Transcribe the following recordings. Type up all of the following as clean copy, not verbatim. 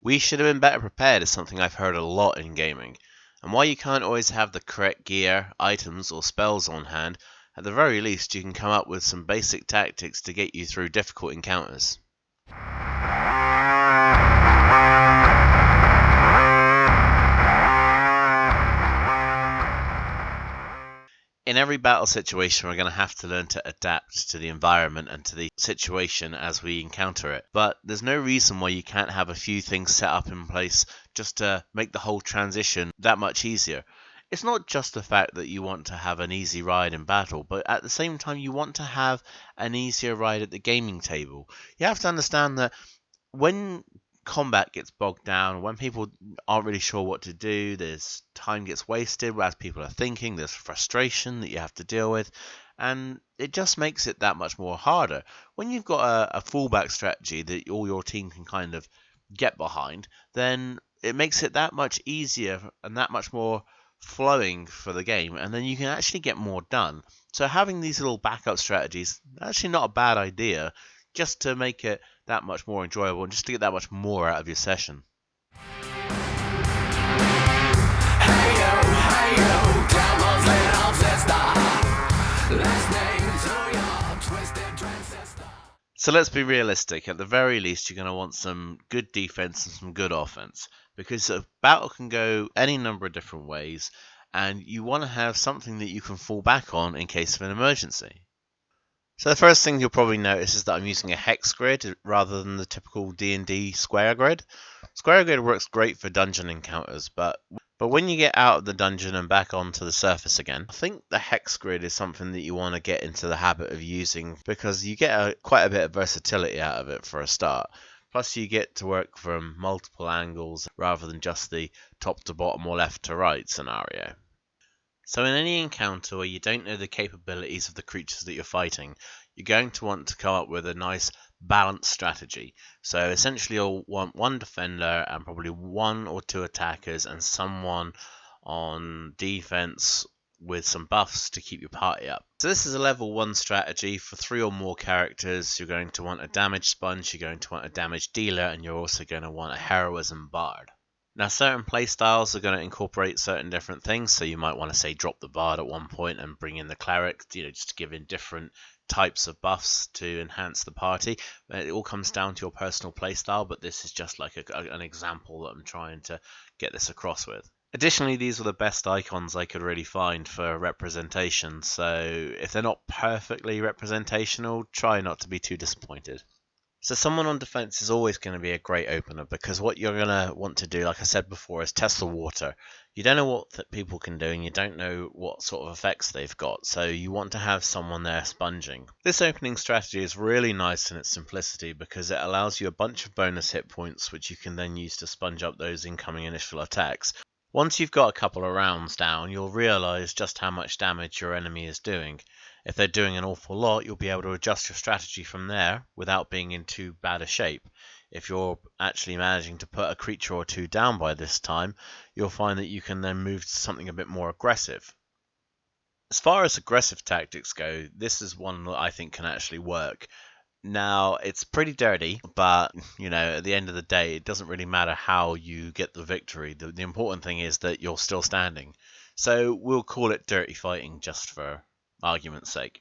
We should have been better prepared is something I've heard a lot in gaming, and while you can't always have the correct gear, items, or spells on hand, at the very least you can come up with some basic tactics to get you through difficult encounters. In every battle situation, we're going to have to learn to adapt to the environment and to the situation as we encounter it. But there's no reason why you can't have a few things set up in place just to make the whole transition that much easier. It's not just the fact that you want to have an easy ride in battle, but at the same time, you want to have an easier ride at the gaming table. You have to understand that when combat gets bogged down, when people aren't really sure what to do, there's time gets wasted as people are thinking, there's frustration that you have to deal with, and it just makes it that much more harder. When you've got a fallback strategy that all your team can kind of get behind, then it makes it that much easier and that much more flowing for the game, and then you can actually get more done. So having these little backup strategies, actually not a bad idea, just to make it that much more enjoyable and just to get that much more out of your session. So let's be realistic. At the very least, you're going to want some good defense and some good offense, because a battle can go any number of different ways, and you want to have something that you can fall back on in case of an emergency. So the first thing you'll probably notice is that I'm using a hex grid rather than the typical D&D square grid. Square grid works great for dungeon encounters, but when you get out of the dungeon and back onto the surface again, I think the hex grid is something that you want to get into the habit of using, because you get quite a bit of versatility out of it for a start. Plus you get to work from multiple angles rather than just the top to bottom or left to right scenario. So in any encounter where you don't know the capabilities of the creatures that you're fighting, you're going to want to come up with a nice balanced strategy. So essentially you'll want one defender and probably one or two attackers and someone on defense with some buffs to keep your party up. So this is a level 1 strategy for 3 or more characters. You're going to want a damage sponge, you're going to want a damage dealer, and you're also going to want a heroism bard. Now, certain playstyles are going to incorporate certain different things, so you might want to say drop the bard at one point and bring in the cleric, just to give in different types of buffs to enhance the party. It all comes down to your personal playstyle, but this is just like an example that I'm trying to get this across with. Additionally, these were the best icons I could really find for representation, so if they're not perfectly representational, try not to be too disappointed. So someone on defense is always going to be a great opener, because what you're going to want to do, like I said before, is test the water. You don't know what people can do, and you don't know what sort of effects they've got, so you want to have someone there sponging. This opening strategy is really nice in its simplicity, because it allows you a bunch of bonus hit points which you can then use to sponge up those incoming initial attacks. Once you've got a couple of rounds down, you'll realise just how much damage your enemy is doing. If they're doing an awful lot, you'll be able to adjust your strategy from there without being in too bad a shape. If you're actually managing to put a creature or two down by this time, you'll find that you can then move to something a bit more aggressive. As far as aggressive tactics go, this is one that I think can actually work. Now, it's pretty dirty, but, at the end of the day, it doesn't really matter how you get the victory. The important thing is that you're still standing. So we'll call it dirty fighting just for argument's sake.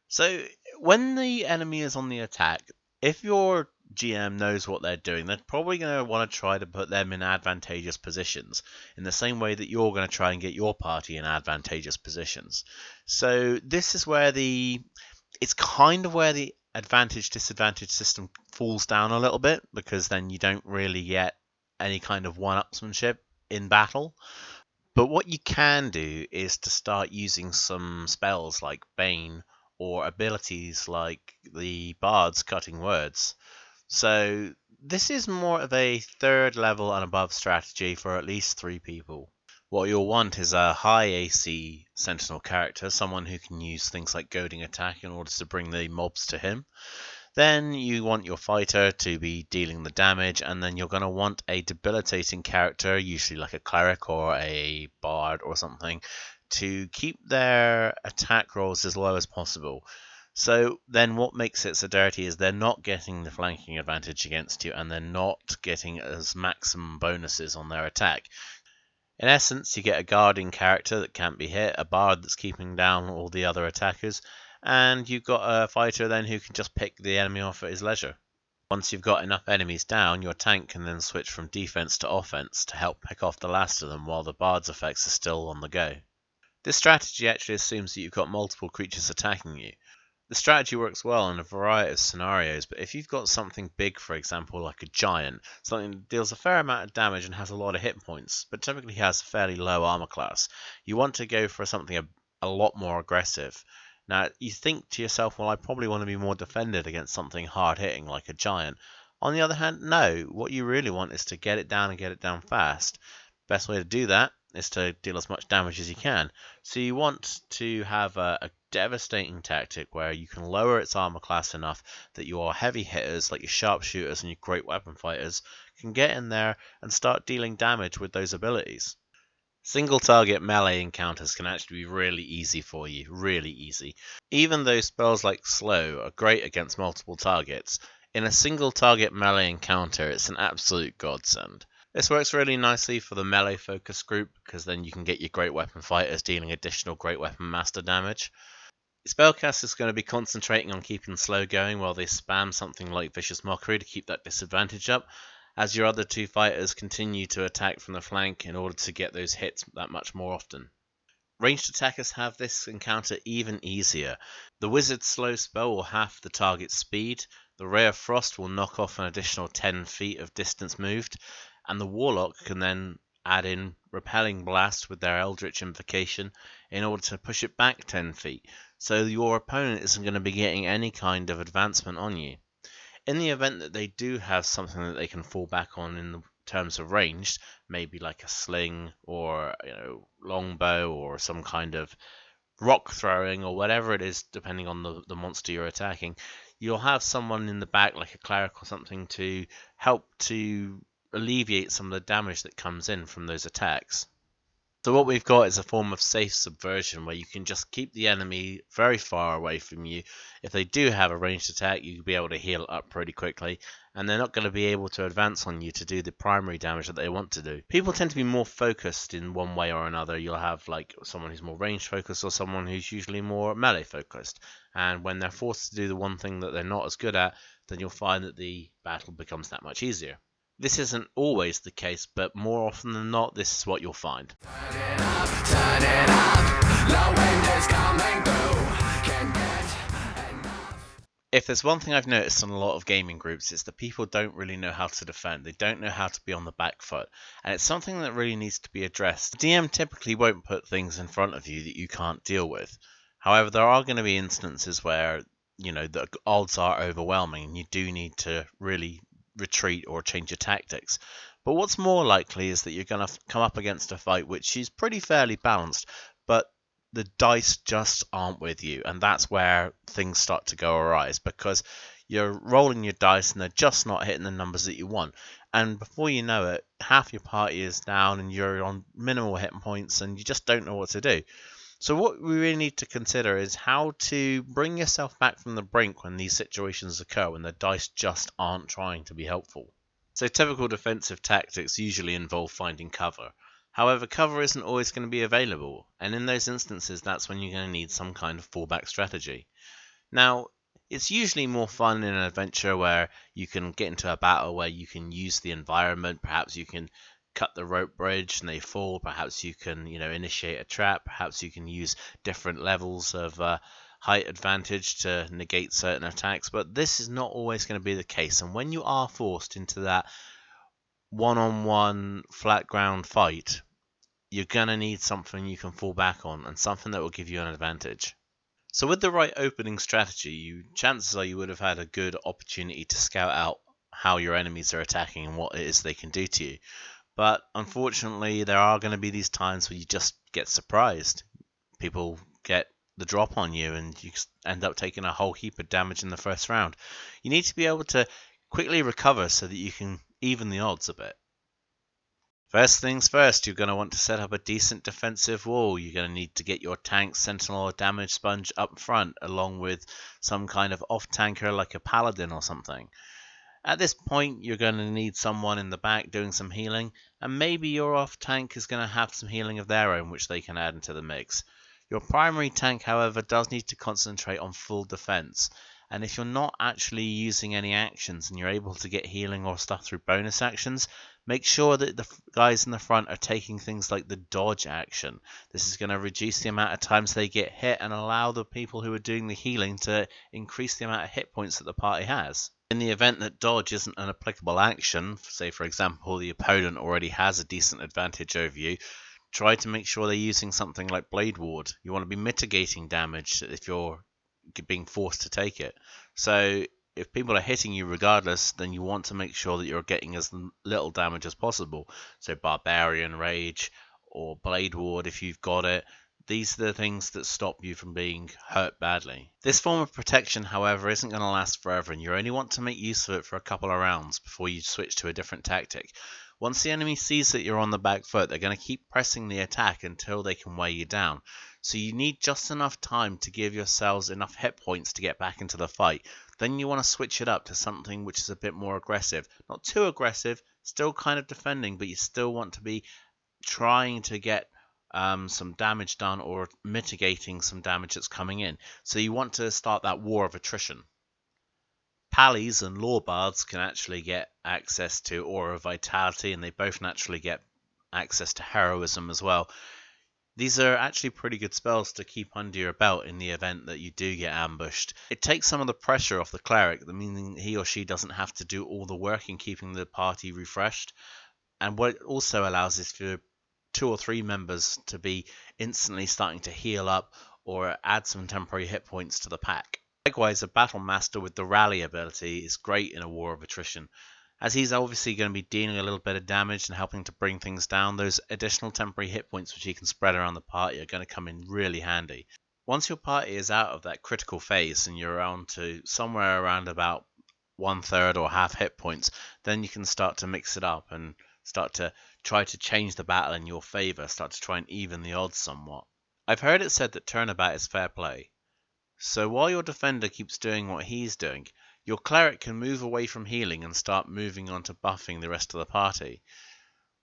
So when the enemy is on the attack, if your GM knows what they're doing, they're probably going to want to try to put them in advantageous positions, in the same way that you're going to try and get your party in advantageous positions. So this is where it's kind of where the advantage-disadvantage system falls down a little bit, because then you don't really get any kind of one-upsmanship in battle. But what you can do is to start using some spells like Bane, or abilities like the Bard's Cutting Words. So this is more of a 3rd level and above strategy for at least 3 people. What you'll want is a high AC Sentinel character, someone who can use things like goading attack in order to bring the mobs to him. Then you want your fighter to be dealing the damage, and then you're going to want a debilitating character, usually like a cleric or a bard or something, to keep their attack rolls as low as possible. So then what makes it so dirty is they're not getting the flanking advantage against you, and they're not getting as maximum bonuses on their attack. In essence, you get a guarding character that can't be hit, a bard that's keeping down all the other attackers, and you've got a fighter then who can just pick the enemy off at his leisure. Once you've got enough enemies down, your tank can then switch from defense to offense to help pick off the last of them while the bard's effects are still on the go. This strategy actually assumes that you've got multiple creatures attacking you. The strategy works well in a variety of scenarios, but if you've got something big, for example, like a giant, something that deals a fair amount of damage and has a lot of hit points, but typically has a fairly low armor class, you want to go for something a lot more aggressive. Now, you think to yourself, well, I probably want to be more defended against something hard-hitting like a giant. On the other hand, no. What you really want is to get it down and get it down fast. Best way to do that is to deal as much damage as you can. So you want to have a devastating tactic where you can lower its armor class enough that your heavy hitters, like your sharpshooters and your great weapon fighters, can get in there and start dealing damage with those abilities. Single target melee encounters can actually be really easy for you, really easy. Even though spells like slow are great against multiple targets, in a single target melee encounter it's an absolute godsend. This works really nicely for the melee focus group because then you can get your great weapon fighters dealing additional great weapon master damage. Spellcast is going to be concentrating on keeping slow going while they spam something like Vicious Mockery to keep that disadvantage up, as your other two fighters continue to attack from the flank in order to get those hits that much more often. Ranged attackers have this encounter even easier. The Wizard's slow spell will half the target's speed, the Ray of Frost will knock off an additional 10 feet of distance moved, and the Warlock can then add in Repelling Blast with their Eldritch Invocation in order to push it back 10 feet, so your opponent isn't going to be getting any kind of advancement on you. In the event that they do have something that they can fall back on in terms of ranged, maybe like a sling or longbow or some kind of rock throwing or whatever it is, depending on the monster you're attacking, you'll have someone in the back like a cleric or something to help to alleviate some of the damage that comes in from those attacks. So what we've got is a form of safe subversion where you can just keep the enemy very far away from you. If they do have a ranged attack, you'll be able to heal up pretty quickly, and they're not going to be able to advance on you to do the primary damage that they want to do. People tend to be more focused in one way or another. You'll have like someone who's more range focused or someone who's usually more melee focused, and when they're forced to do the one thing that they're not as good at, then you'll find that the battle becomes that much easier. This isn't always the case, but more often than not, this is what you'll find. Turn it up, the wind is coming through, can't get enough. If there's one thing I've noticed on a lot of gaming groups, it's that people don't really know how to defend. They don't know how to be on the back foot, and it's something that really needs to be addressed. The DM typically won't put things in front of you that you can't deal with. However, there are going to be instances where, the odds are overwhelming, and you do need to really retreat or change your tactics. But what's more likely is that you're going to come up against a fight which is pretty fairly balanced, but the dice just aren't with you, and that's where things start to go awry, because you're rolling your dice and they're just not hitting the numbers that you want, and before you know it, half your party is down and you're on minimal hit points and you just don't know what to do. So what we really need to consider is how to bring yourself back from the brink when these situations occur, when the dice just aren't trying to be helpful. So typical defensive tactics usually involve finding cover. However, cover isn't always going to be available, and in those instances that's when you're going to need some kind of fallback strategy. Now, it's usually more fun in an adventure where you can get into a battle where you can use the environment. Perhaps you can cut the rope bridge and they fall. Perhaps you can, initiate a trap. Perhaps you can use different levels of height advantage to negate certain attacks. But this is not always going to be the case. And when you are forced into that one-on-one flat ground fight, you're going to need something you can fall back on and something that will give you an advantage. So with the right opening strategy, chances are you would have had a good opportunity to scout out how your enemies are attacking and what it is they can do to you. But unfortunately, there are going to be these times where you just get surprised. People get the drop on you and you end up taking a whole heap of damage in the first round. You need to be able to quickly recover so that you can even the odds a bit. First things first, you're going to want to set up a decent defensive wall. You're going to need to get your tank, sentinel, or damage sponge up front, along with some kind of off-tanker like a paladin or something. At this point, you're going to need someone in the back doing some healing, and maybe your off-tank is going to have some healing of their own, which they can add into the mix. Your primary tank, however, does need to concentrate on full defense, and if you're not actually using any actions and you're able to get healing or stuff through bonus actions, make sure that the guys in the front are taking things like the dodge action. This is going to reduce the amount of times they get hit and allow the people who are doing the healing to increase the amount of hit points that the party has. In the event that dodge isn't an applicable action, say for example the opponent already has a decent advantage over you, try to make sure they're using something like Blade Ward. You want to be mitigating damage if you're being forced to take it. So if people are hitting you regardless, then you want to make sure that you're getting as little damage as possible. So Barbarian Rage or Blade Ward if you've got it. These are the things that stop you from being hurt badly. This form of protection, however, isn't going to last forever, and you only want to make use of it for a couple of rounds before you switch to a different tactic. Once the enemy sees that you're on the back foot, they're going to keep pressing the attack until they can weigh you down. So you need just enough time to give yourselves enough hit points to get back into the fight. Then you want to switch it up to something which is a bit more aggressive. Not too aggressive, still kind of defending, but you still want to be trying to get some damage done or mitigating some damage that's coming in. So you want to start that war of attrition. Pallies and Lawbards can actually get access to Aura of Vitality, and they both naturally get access to Heroism as well. These are actually pretty good spells to keep under your belt in the event that you do get ambushed. It takes some of the pressure off the cleric, meaning he or she doesn't have to do all the work in keeping the party refreshed. And what it also allows is for 2 or 3 members to be instantly starting to heal up or add some temporary hit points to the pack. Likewise, a Battle Master with the Rally ability is great in a War of Attrition. As he's obviously going to be dealing a little bit of damage and helping to bring things down, those additional temporary hit points which he can spread around the party are going to come in really handy. Once your party is out of that critical phase and you're on to somewhere around about 1/3 or half hit points, then you can start to mix it up and start to try to change the battle in your favor, start to try and even the odds somewhat. I've heard it said that turnabout is fair play. So while your defender keeps doing what he's doing, your cleric can move away from healing and start moving on to buffing the rest of the party.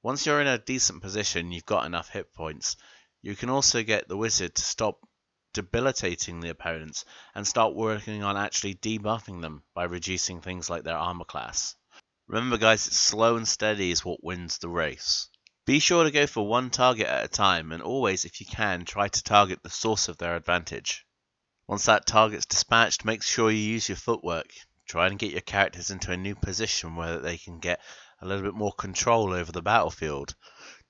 Once you're in a decent position, you've got enough hit points, you can also get the wizard to stop debilitating the opponents and start working on actually debuffing them by reducing things like their armor class. Remember guys, it's slow and steady is what wins the race. Be sure to go for one target at a time, and always, if you can, try to target the source of their advantage. Once that target's dispatched, make sure you use your footwork. Try and get your characters into a new position where they can get a little bit more control over the battlefield.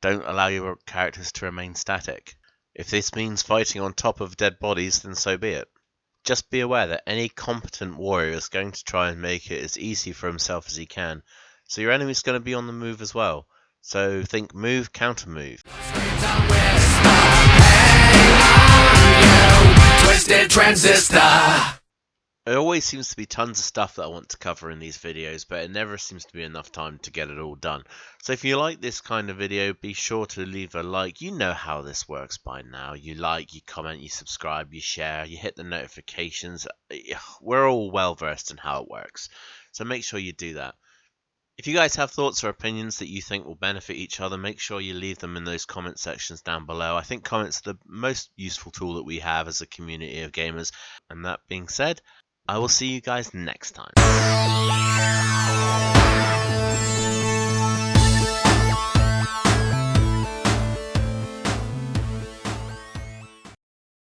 Don't allow your characters to remain static. If this means fighting on top of dead bodies, then so be it. Just be aware that any competent warrior is going to try and make it as easy for himself as he can. So your enemy's going to be on the move as well. So think move, counter move. Twisted transistor. There always seems to be tons of stuff that I want to cover in these videos, but it never seems to be enough time to get it all done. So if you like this kind of video, be sure to leave a like. You know how this works by now. You like, you comment, you subscribe, you share, you hit the notifications. We're all well versed in how it works. So make sure you do that. If you guys have thoughts or opinions that you think will benefit each other, make sure you leave them in those comment sections down below. I think comments are the most useful tool that we have as a community of gamers. And that being said, I will see you guys next time.